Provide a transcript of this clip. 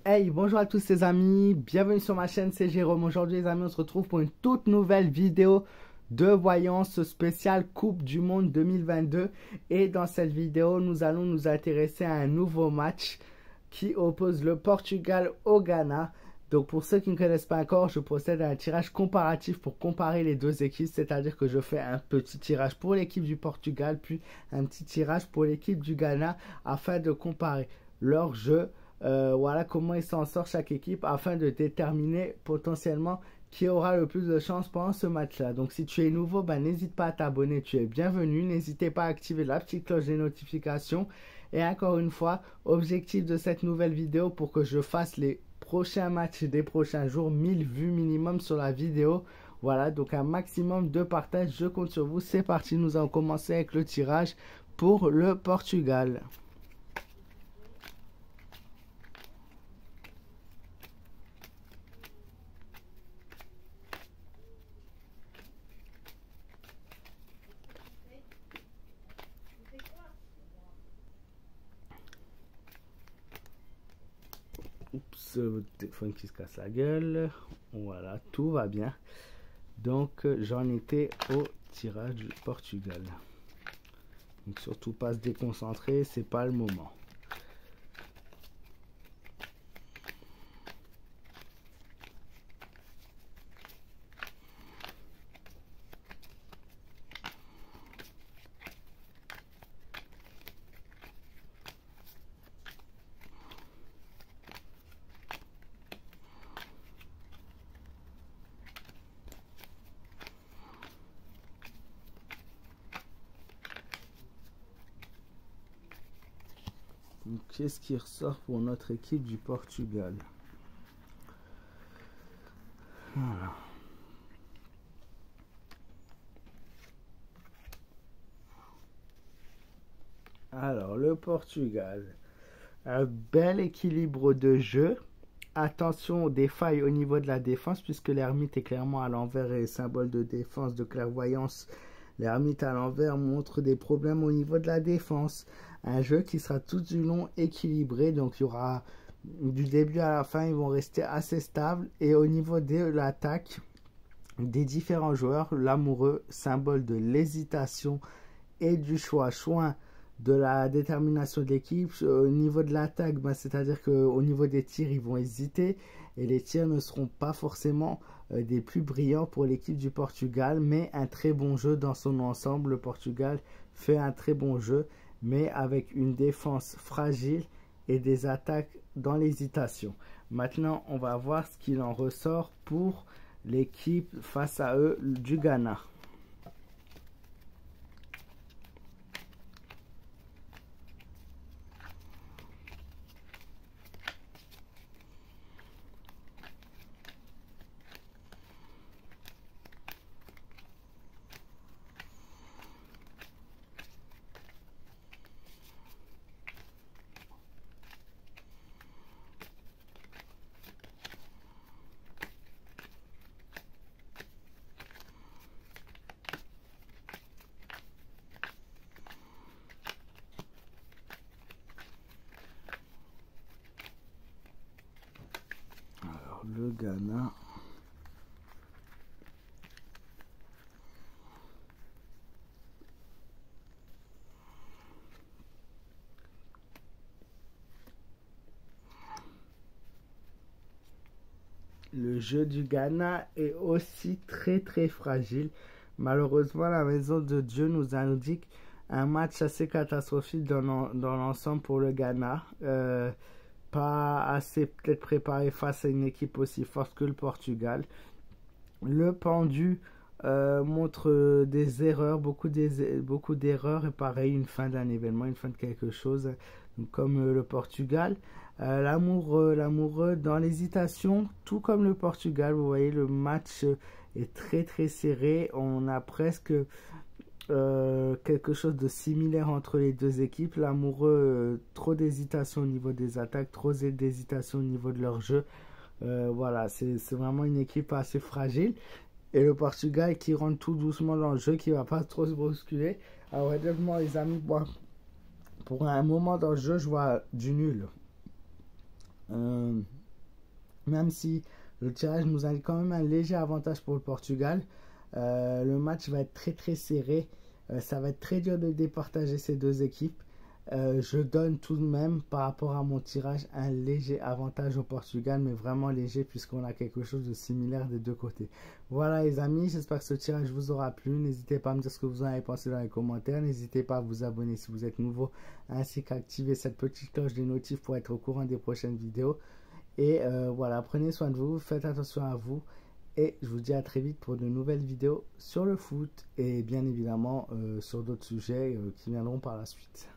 Hey, bonjour à tous les amis, bienvenue sur ma chaîne, c'est Jérôme. Aujourd'hui les amis, on se retrouve pour une toute nouvelle vidéo de voyance spéciale Coupe du Monde 2022. Et dans cette vidéo, nous allons nous intéresser à un nouveau match qui oppose le Portugal au Ghana. Donc pour ceux qui ne connaissent pas encore, je procède à un tirage comparatif pour comparer les deux équipes. C'est-à-dire que je fais un petit tirage pour l'équipe du Portugal, puis un petit tirage pour l'équipe du Ghana afin de comparer leur jeu. Voilà comment il s'en sort chaque équipe afin de déterminer potentiellement qui aura le plus de chance pendant ce match-là. Donc si tu es nouveau, n'hésite pas à t'abonner, tu es bienvenu. N'hésitez pas à activer la petite cloche des notifications. Et encore une fois, objectif de cette nouvelle vidéo pour que je fasse les prochains matchs des prochains jours, 1000 vues minimum sur la vidéo. Voilà, donc un maximum de partage, je compte sur vous. C'est parti, nous allons commencer avec le tirage pour le Portugal. Oups, le téléphone qui se casse la gueule. Voilà, tout va bien. Donc, j'en étais au tirage du Portugal. Donc, surtout pas se déconcentrer, c'est pas le moment. Qu'est-ce qui ressort pour notre équipe du Portugal? Voilà. Alors, le Portugal, un bel équilibre de jeu. Attention des failles au niveau de la défense, puisque l'ermite est clairement à l'envers et symbole de défense, de clairvoyance. L'ermite à l'envers montre des problèmes au niveau de la défense. Un jeu qui sera tout du long équilibré, donc il y aura du début à la fin, ils vont rester assez stables. Et au niveau de l'attaque des différents joueurs, l'amoureux, symbole de l'hésitation et du choix de la détermination de l'équipe. Au niveau de l'attaque, c'est-à-dire qu'au niveau des tirs, ils vont hésiter et les tirs ne seront pas forcément des plus brillants pour l'équipe du Portugal, mais un très bon jeu dans son ensemble. Le Portugal fait un très bon jeu, mais avec une défense fragile et des attaques dans l'hésitation. Maintenant, on va voir ce qu'il en ressort pour l'équipe face à eux du Ghana. Le Ghana. Le jeu du Ghana est aussi très fragile. Malheureusement, la maison de Dieu nous indique un match assez catastrophique dans l'ensemble pour le Ghana. Pas assez peut-être préparé face à une équipe aussi forte que le Portugal. Le pendu montre des erreurs, beaucoup d'erreurs et pareil une fin d'un événement, une fin de quelque chose, comme le Portugal. L'amoureux dans l'hésitation, tout comme le Portugal. Vous voyez, le match est très serré. On a presque quelque chose de similaire entre les deux équipes. L'amoureux, trop d'hésitation au niveau des attaques, trop d'hésitation au niveau de leur jeu. Voilà, c'est vraiment une équipe assez fragile. Et le Portugal qui rentre tout doucement dans le jeu, qui va pas trop se bousculer. Alors, honnêtement, les amis, pour un moment dans le jeu, je vois du nul. Même si le tirage nous indique quand même un léger avantage pour le Portugal, le match va être très très serré. Ça va être très dur de départager ces deux équipes. Je donne tout de même par rapport à mon tirage un léger avantage au Portugal, mais vraiment léger puisqu'on a quelque chose de similaire des deux côtés. Voilà les amis, j'espère que ce tirage vous aura plu. N'hésitez pas à me dire ce que vous en avez pensé dans les commentaires. N'hésitez pas à vous abonner si vous êtes nouveau, ainsi qu'à activer cette petite cloche des notifs pour être au courant des prochaines vidéos. Et voilà, prenez soin de vous, faites attention à vous. Et je vous dis à très vite pour de nouvelles vidéos sur le foot et bien évidemment sur d'autres sujets qui viendront par la suite.